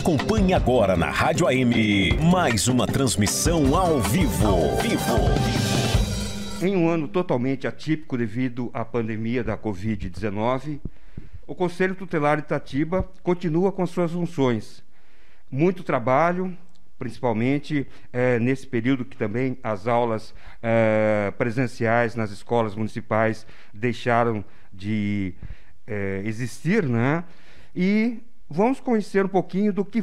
Acompanhe agora na Rádio AM mais uma transmissão ao vivo. Em um ano totalmente atípico devido à pandemia da Covid-19, o Conselho Tutelar de Itatiba continua com suas funções. Muito trabalho, principalmente nesse período que também as aulas presenciais nas escolas municipais deixaram de existir, né? E vamos conhecer um pouquinho do que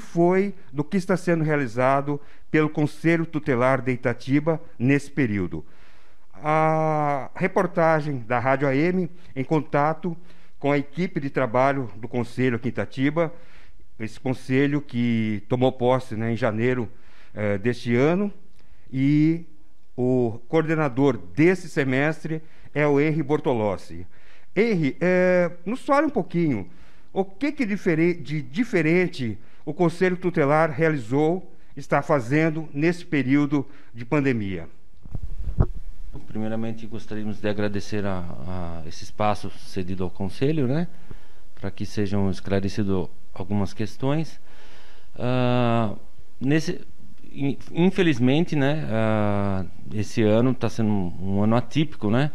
está sendo realizado pelo Conselho Tutelar de Itatiba nesse período. A reportagem da Rádio AM, em contato com a equipe de trabalho do Conselho aqui em Itatiba, esse conselho que tomou posse, né, em janeiro deste ano, e o coordenador desse semestre é o Henry Bortolossi. Henry, nos fale um pouquinho, o que de diferente o Conselho Tutelar está fazendo nesse período de pandemia? Primeiramente, gostaríamos de agradecer a esse espaço cedido ao Conselho, né, para que sejam esclarecidas algumas questões. Infelizmente, né, esse ano está sendo um ano atípico, né?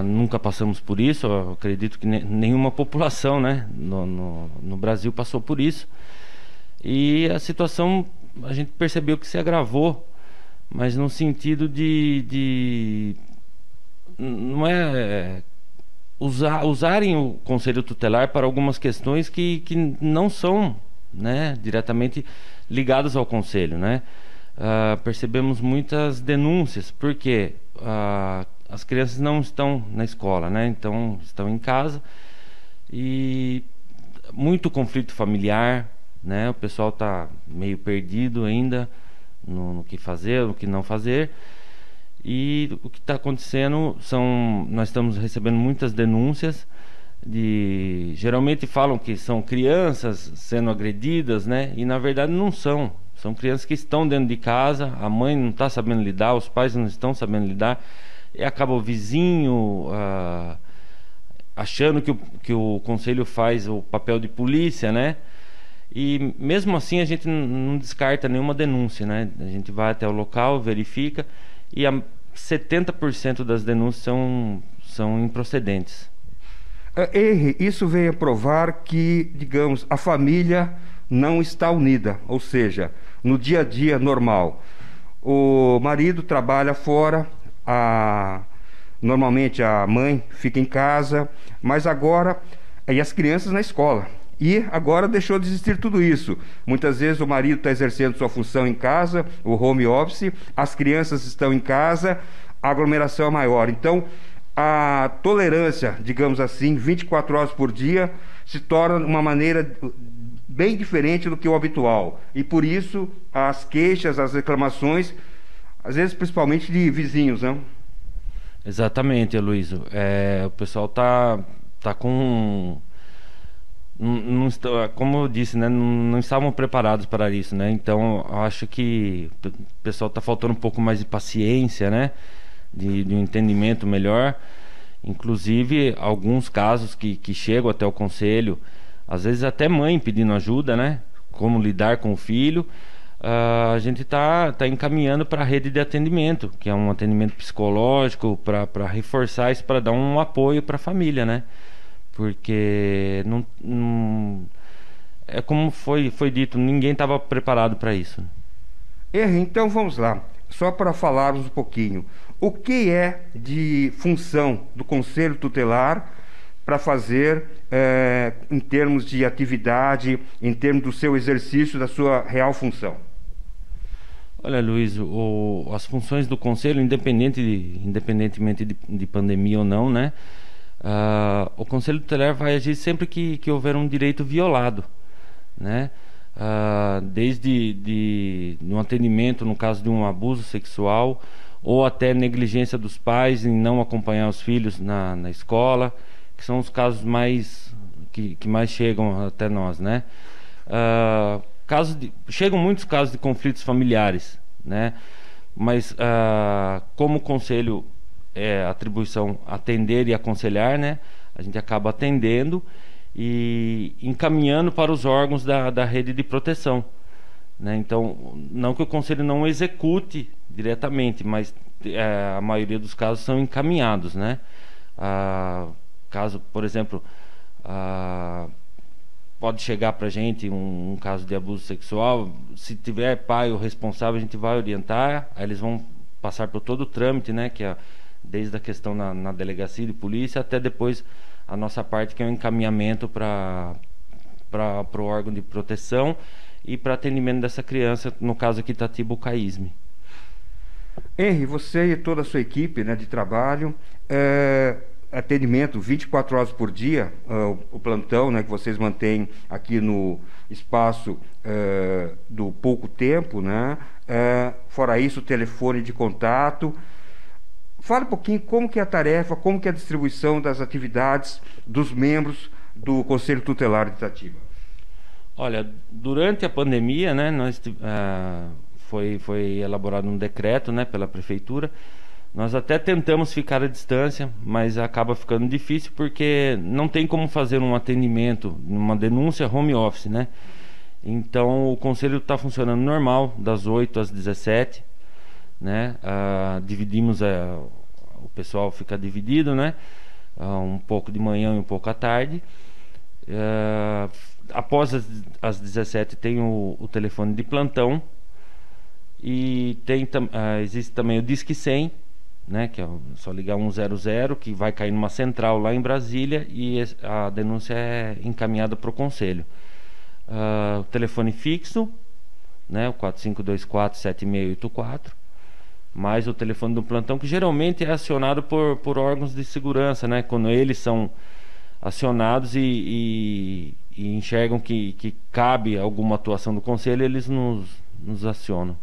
Nunca passamos por isso. Eu acredito que nenhuma população, né, no Brasil passou por isso. E a situação, a gente percebeu que se agravou, mas no sentido de não usarem o Conselho Tutelar para algumas questões que não são, né, diretamente ligadas ao Conselho, né? Percebemos muitas denúncias, porque as crianças não estão na escola, né? Então estão em casa, e muito conflito familiar, né? O pessoal está meio perdido ainda no que fazer, no que não fazer. E o que está acontecendo nós estamos recebendo muitas denúncias geralmente falam que são crianças sendo agredidas, né? E na verdade não são. São crianças que estão dentro de casa, a mãe não está sabendo lidar, os pais não estão sabendo lidar, e acaba o vizinho achando que o conselho faz o papel de polícia, né? E mesmo assim a gente não descarta nenhuma denúncia, né? A gente vai até o local, verifica, e 70% das denúncias são improcedentes. Henry, isso veio a provar que, digamos, a família não está unida, ou seja, no dia a dia normal. O marido trabalha fora, normalmente a mãe fica em casa, mas agora, e as crianças na escola. E agora deixou de existir tudo isso. Muitas vezes o marido está exercendo sua função em casa, o home office, as crianças estão em casa, a aglomeração é maior. Então, a tolerância, digamos assim, 24 horas por dia, se torna uma maneira bem diferente do que o habitual. E por isso, as queixas, as reclamações, às vezes principalmente de vizinhos, né? Exatamente, Aloysio. O pessoal tá com... como eu disse, né, não estavam preparados para isso, né? Então eu acho que o pessoal está faltando um pouco mais de paciência, né, de um entendimento melhor. Inclusive alguns casos que chegam até o conselho, às vezes até mãe pedindo ajuda, né, como lidar com o filho. A gente tá encaminhando para a rede de atendimento, que é um atendimento psicológico, para reforçar isso, para dar um apoio para a família, né? Porque não é como foi dito, ninguém estava preparado para isso. Então vamos lá, só para falarmos um pouquinho. O que é de função do Conselho Tutelar para fazer em termos de atividade, em termos do seu exercício, da sua real função? Olha, Luiz, as funções do Conselho, independentemente de pandemia ou não, né? O Conselho Tutelar vai agir sempre que houver um direito violado, né? Desde no atendimento, no caso de um abuso sexual, ou até negligência dos pais em não acompanhar os filhos na escola, que são os casos que mais chegam até nós, né? Chegam muitos casos de conflitos familiares, né? Mas como o Conselho atribuição atender e aconselhar, né? A gente acaba atendendo e encaminhando para os órgãos da rede de proteção, né? Então, não que o conselho não execute diretamente, mas a maioria dos casos são encaminhados, né? Caso, por exemplo, pode chegar para a gente um caso de abuso sexual, se tiver pai ou responsável, a gente vai orientar, aí eles vão passar por todo o trâmite, né? Que é desde a questão na delegacia de polícia até depois a nossa parte, que é o encaminhamento para o órgão de proteção e para atendimento dessa criança, no caso aqui Itatiba, o CAISME. Henry, você e toda a sua equipe, né, de trabalho, atendimento 24 horas por dia, o plantão, né, que vocês mantêm aqui no espaço do pouco tempo, né? Fora isso, o telefone de contato. Fala um pouquinho como que é a tarefa, como que é a distribuição das atividades dos membros do Conselho Tutelar de Itatiba. Olha, durante a pandemia, né, foi elaborado um decreto, né, pela prefeitura. Nós até tentamos ficar à distância, mas acaba ficando difícil porque não tem como fazer um atendimento, uma denúncia home office, né? Então o conselho está funcionando normal, das 8 às 17, né? Dividimos, o pessoal fica dividido, né? Um pouco de manhã e um pouco à tarde. Após as 17 tem o telefone de plantão e existe também o Disque 100, né? Que é só ligar 100, que vai cair numa central lá em Brasília e a denúncia é encaminhada para o conselho. O telefone fixo, né? O 4524-7684, mais o telefone do plantão, que geralmente é acionado por órgãos de segurança, né? Quando eles são acionados e enxergam que cabe alguma atuação do conselho, eles nos acionam.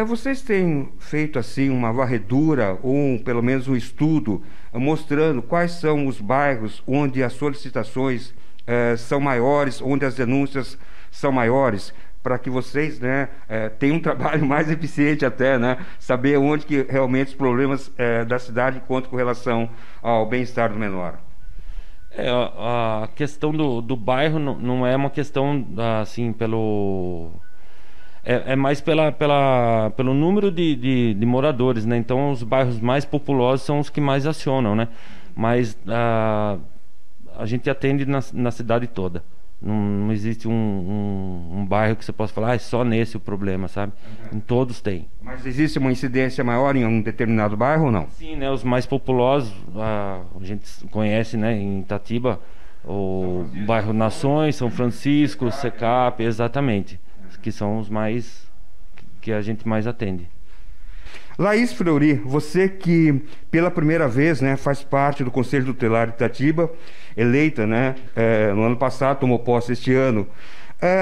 Vocês têm feito assim uma varredura ou pelo menos um estudo mostrando quais são os bairros onde as solicitações são maiores, onde as denúncias são maiores, para que vocês, né, tenham um trabalho mais eficiente até, né, saber onde que realmente os problemas da cidade encontram com relação ao bem-estar do menor. A questão do bairro não é uma questão assim é mais pelo número de moradores, né? Então os bairros mais populosos são os que mais acionam, né? Mas a gente atende na cidade toda. Não existe um bairro que você possa falar, é só nesse o problema, sabe? Em todos tem. Mas existe uma incidência maior em um determinado bairro ou não? Sim, né? Os mais populosos, a gente conhece, né? Em Itatiba, o bairro Nações, São Francisco, Secap, exatamente. Que são os mais que a gente mais atende. Laís Fleury, você que pela primeira vez, né, faz parte do Conselho Tutelar de Itatiba, eleita, né, no ano passado, tomou posse este ano.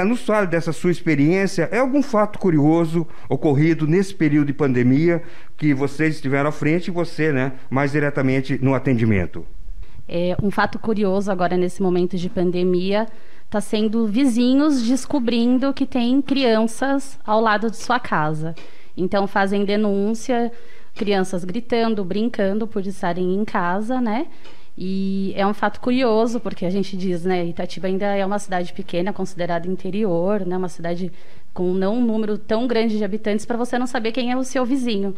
Nos fale dessa sua experiência. É algum fato curioso ocorrido nesse período de pandemia que vocês estiveram à frente e você, né, mais diretamente no atendimento? Um fato curioso agora nesse momento de pandemia está sendo vizinhos descobrindo que tem crianças ao lado de sua casa. Então fazem denúncia, crianças gritando, brincando por estarem em casa, né? E é um fato curioso, porque a gente diz, né, Itatiba ainda é uma cidade pequena, considerada interior, né, uma cidade com não um número tão grande de habitantes para você não saber quem é o seu vizinho.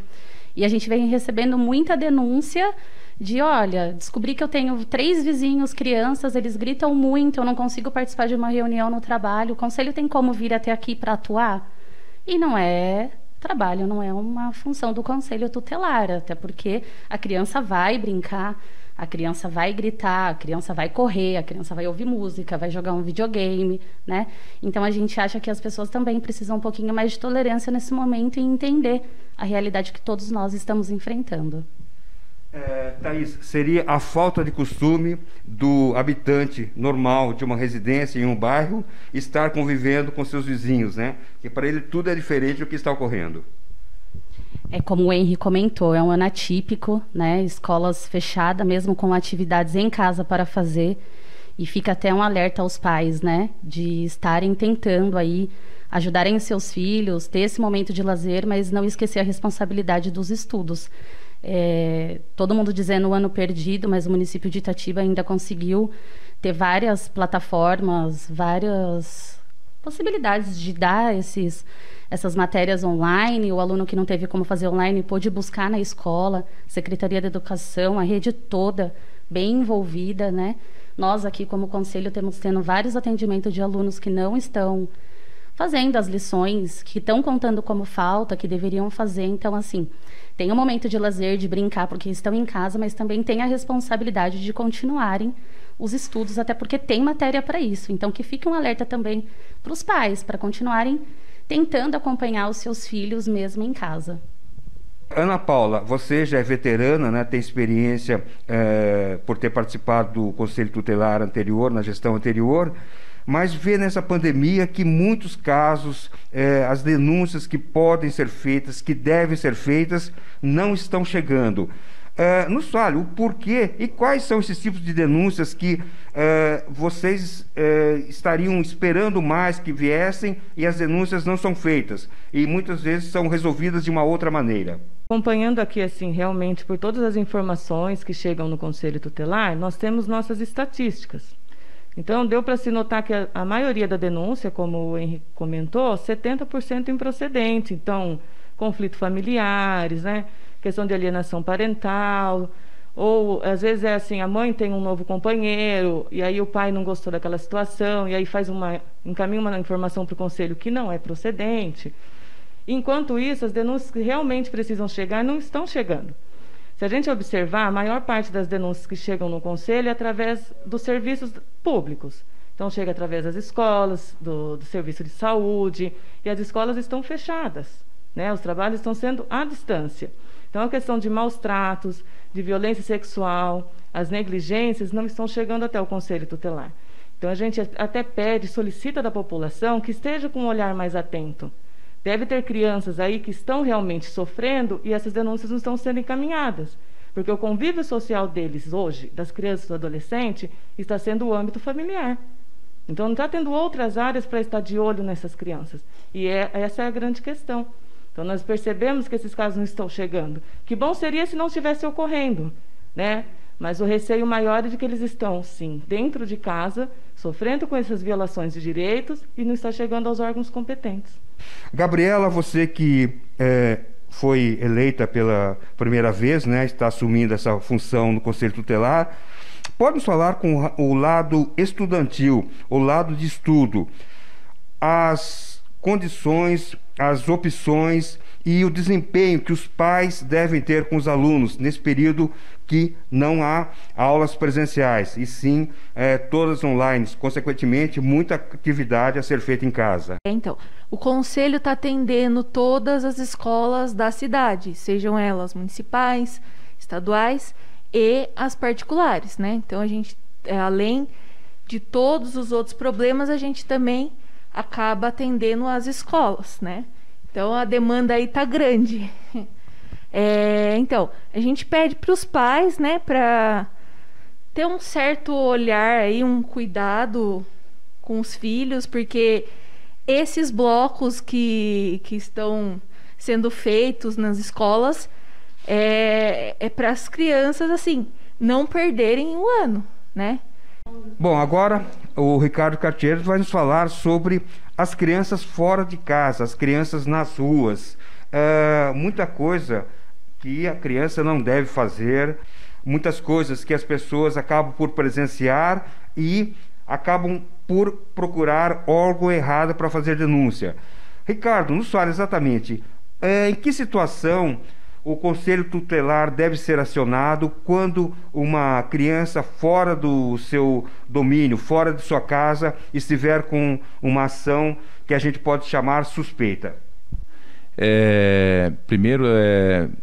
E a gente vem recebendo muita denúncia de, olha, descobri que eu tenho 3 vizinhos, crianças, eles gritam muito, eu não consigo participar de uma reunião no trabalho, o conselho tem como vir até aqui para atuar? E não é trabalho, não é uma função do conselho tutelar, até porque a criança vai brincar, a criança vai gritar, a criança vai correr, a criança vai ouvir música, vai jogar um videogame, né? Então a gente acha que as pessoas também precisam um pouquinho mais de tolerância nesse momento e entender a realidade que todos nós estamos enfrentando. Thaís, seria a falta de costume do habitante normal de uma residência em um bairro estar convivendo com seus vizinhos, né? Que para ele tudo é diferente do que está ocorrendo. Como o Henry comentou, é um ano atípico, né? Escolas fechadas, mesmo com atividades em casa para fazer. E fica até um alerta aos pais, né? De estarem tentando aí ajudarem seus filhos, ter esse momento de lazer, mas não esquecer a responsabilidade dos estudos. Todo mundo dizendo o ano perdido, mas o município de Itatiba ainda conseguiu ter várias plataformas, várias possibilidades de dar essas matérias online. O aluno que não teve como fazer online pôde buscar na escola, Secretaria de Educação, a rede toda bem envolvida, né? Nós aqui como conselho temos tendo vários atendimentos de alunos que não estão fazendo as lições, que estão contando como falta, que deveriam fazer. Então, assim, tem um momento de lazer, de brincar, porque estão em casa, mas também tem a responsabilidade de continuarem os estudos, até porque tem matéria para isso. Então, que fique um alerta também para os pais, para continuarem tentando acompanhar os seus filhos mesmo em casa. Ana Paula, você já é veterana, né? Tem experiência por ter participado do Conselho Tutelar anterior, na gestão anterior, mas vê nessa pandemia que muitos casos, as denúncias que podem ser feitas, que devem ser feitas, não estão chegando. Nos fale o porquê e quais são esses tipos de denúncias que vocês estariam esperando mais que viessem e as denúncias não são feitas e muitas vezes são resolvidas de uma outra maneira. Acompanhando aqui, assim, realmente por todas as informações que chegam no Conselho Tutelar, nós temos nossas estatísticas. Então, deu para se notar que a maioria da denúncia, como o Henrique comentou, 70% improcedente. Então, conflitos familiares, né? Questão de alienação parental, ou às vezes é assim, a mãe tem um novo companheiro, e aí o pai não gostou daquela situação, e aí encaminha uma informação para o conselho que não é procedente. Enquanto isso, as denúncias que realmente precisam chegar não estão chegando. Se a gente observar, a maior parte das denúncias que chegam no conselho é através dos serviços públicos. Então, chega através das escolas, do serviço de saúde, e as escolas estão fechadas, né? Os trabalhos estão sendo à distância. Então, a questão de maus tratos, de violência sexual, as negligências não estão chegando até o Conselho Tutelar. Então, a gente até pede, solicita da população que esteja com um olhar mais atento. Deve ter crianças aí que estão realmente sofrendo e essas denúncias não estão sendo encaminhadas, porque o convívio social deles hoje, das crianças e do adolescente, está sendo o âmbito familiar. Então, não está tendo outras áreas para estar de olho nessas crianças. E essa é a grande questão. Então, nós percebemos que esses casos não estão chegando. Que bom seria se não estivesse ocorrendo, né? Mas o receio maior é de que eles estão, sim, dentro de casa, sofrendo com essas violações de direitos e não está chegando aos órgãos competentes. Gabriela, você que foi eleita pela primeira vez, né, está assumindo essa função no Conselho Tutelar, pode nos falar com o lado estudantil, o lado de estudo, as condições, as opções e o desempenho que os pais devem ter com os alunos nesse período que não há aulas presenciais, e sim todas online, consequentemente muita atividade a ser feita em casa. Então, o Conselho está atendendo todas as escolas da cidade, sejam elas municipais, estaduais e as particulares, né? Então, a gente, além de todos os outros problemas, a gente também acaba atendendo as escolas, né? Então, a demanda aí está grande. Então, a gente pede para os pais, né, para ter um certo olhar aí, um cuidado com os filhos, porque esses blocos que estão sendo feitos nas escolas é para as crianças, assim, não perderem o ano, né? Bom, agora o Ricardo Cartier vai nos falar sobre as crianças fora de casa, as crianças nas ruas. Muita coisa que a criança não deve fazer, muitas coisas que as pessoas acabam por presenciar e acabam por procurar órgão errado para fazer denúncia. Ricardo, nos fala exatamente em que situação o Conselho Tutelar deve ser acionado quando uma criança fora do seu domínio, fora de sua casa, estiver com uma ação que a gente pode chamar suspeita. Primeiro,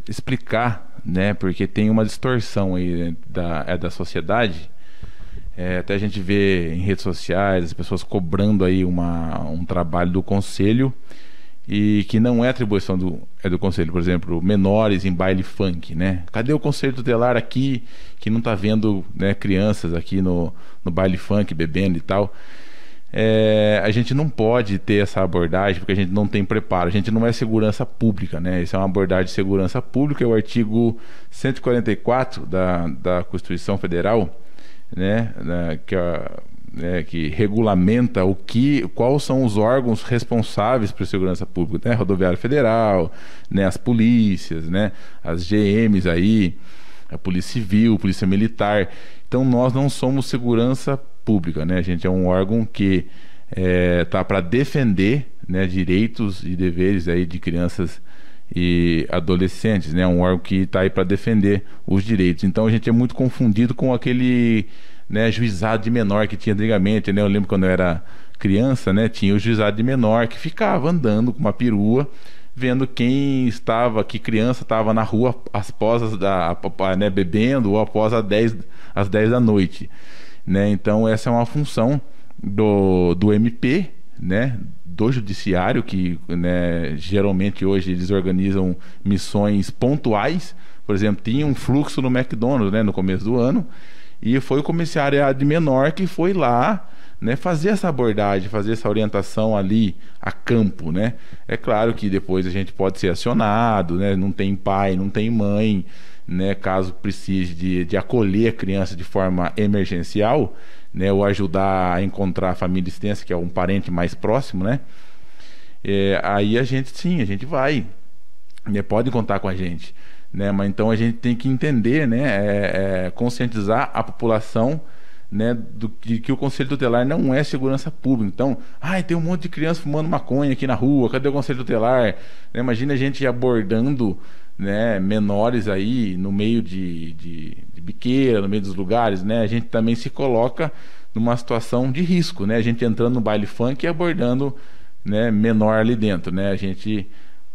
explicar, né, porque tem uma distorção aí da sociedade. Até a gente vê em redes sociais as pessoas cobrando aí um trabalho do Conselho e que não é atribuição do Conselho. Por exemplo, menores em baile funk, né? Cadê o Conselho Tutelar aqui que não está vendo, né, crianças aqui no baile funk bebendo e tal? A gente não pode ter essa abordagem porque a gente não tem preparo, a gente não é segurança pública, né? Isso é uma abordagem de segurança pública, é o artigo 144 da Constituição Federal, né, que regulamenta quais são os órgãos responsáveis por segurança pública, né? Rodoviária Federal, né? As polícias, né? As GMs aí, a Polícia Civil, Polícia Militar. Então nós não somos segurança pública, né? A gente é um órgão que tá para defender, né, direitos e deveres aí de crianças e adolescentes, né? Um órgão que está aí para defender os direitos. Então a gente é muito confundido com aquele, né, juizado de menor que tinha antigamente, né? Eu lembro quando eu era criança, né, tinha o juizado de menor que ficava andando com uma perua, vendo que criança estava na rua após né, bebendo ou após às 10 da noite, né? Então essa é uma função do MP, né, do judiciário, que, né, geralmente hoje eles organizam missões pontuais. Por exemplo, tinha um fluxo no McDonald's, né, no começo do ano, e foi o comissariado de menor que foi lá, né, fazer essa abordagem, fazer essa orientação ali a campo, né? É claro que depois a gente pode ser acionado, né? Não tem pai, não tem mãe, né? Caso precise de acolher a criança de forma emergencial, né, ou ajudar a encontrar a família extensa, que é um parente mais próximo, né? Aí a gente vai, né, pode contar com a gente, né? Mas então a gente tem que entender, né, conscientizar a população, né, de que o Conselho Tutelar não é segurança pública. Então, tem um monte de criança fumando maconha aqui na rua, cadê o Conselho Tutelar? Né, imagina a gente abordando, né, menores aí no meio de biqueira, no meio dos lugares, né? A gente também se coloca numa situação de risco, né? A gente entrando no baile funk e abordando, né, menor ali dentro, né? A gente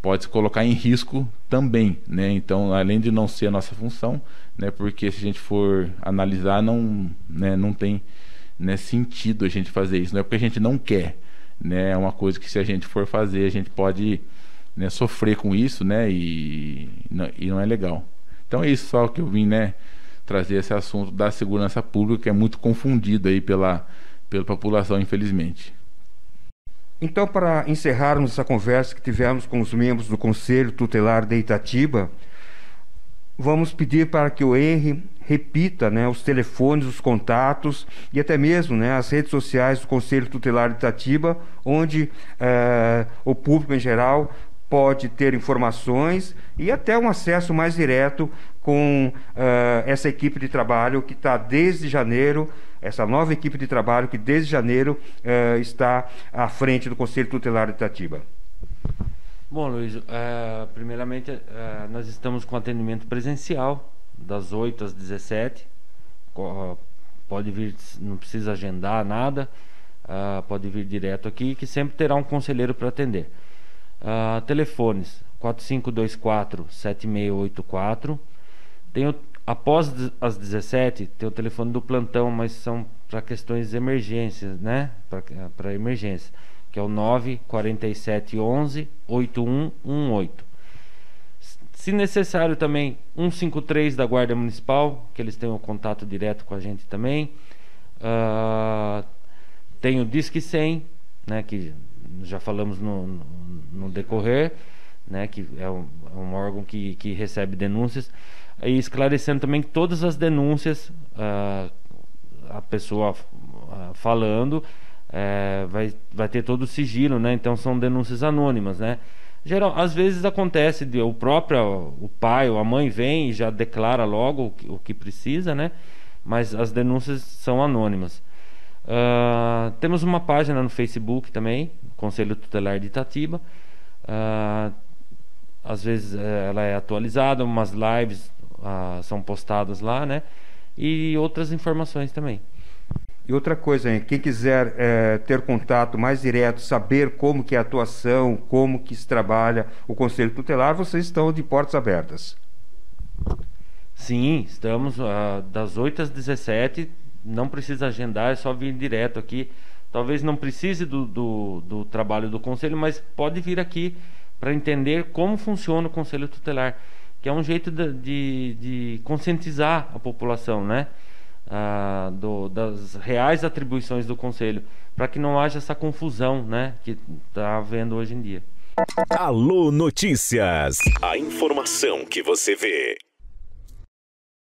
pode se colocar em risco também, né? Então, além de não ser a nossa função, né, porque se a gente for analisar, não tem, né, sentido a gente fazer isso. Não é porque a gente não quer, né? É uma coisa que, se a gente for fazer, a gente pode, né, sofrer com isso, né? E não é legal. Então é isso só que eu vim, né, trazer esse assunto da segurança pública, que é muito confundido aí pela população, infelizmente. Então, para encerrarmos essa conversa que tivemos com os membros do Conselho Tutelar de Itatiba, vamos pedir para que o Henry repita, né, os telefones, os contatos e até mesmo, né, as redes sociais do Conselho Tutelar de Itatiba, onde o público em geral pode ter informações e até um acesso mais direto com essa equipe de trabalho que está desde janeiro, essa nova equipe de trabalho que desde janeiro está à frente do Conselho Tutelar de Itatiba. Bom, Luiz, primeiramente nós estamos com atendimento presencial das 8 às 17. Pode vir, não precisa agendar nada, pode vir direto aqui, que sempre terá um conselheiro para atender. Telefones 4524-7684. Após as 17 tem o telefone do plantão, mas são para questões de emergências, né? Para emergência, que é o 94711-8118. Se necessário também 153 da Guarda Municipal, que eles têm o contato direto com a gente também. Tem o Disque 100, né, que já falamos no decorrer, né, que é um órgão que recebe denúncias. E esclarecendo também que todas as denúncias, a pessoa falando, vai ter todo o sigilo, né? Então são denúncias anônimas, né? Às vezes acontece o pai ou a mãe vem e já declara logo o que precisa, né? Mas as denúncias são anônimas. Temos uma página no Facebook também, Conselho Tutelar de Itatiba. Às vezes ela é atualizada, umas lives são postadas lá, né? E outras informações também. E outra coisa, hein? Quem quiser ter contato mais direto, saber como que é a atuação, como que se trabalha o Conselho Tutelar, vocês estão de portas abertas. Sim, estamos das 8 às 17, não precisa agendar, é só vir direto aqui. Talvez não precise do trabalho do Conselho, mas pode vir aqui para entender como funciona o Conselho Tutelar, que é um jeito de conscientizar a população, né? Das reais atribuições do Conselho, para que não haja essa confusão, né, que está havendo hoje em dia. Alô Notícias, a informação que você vê.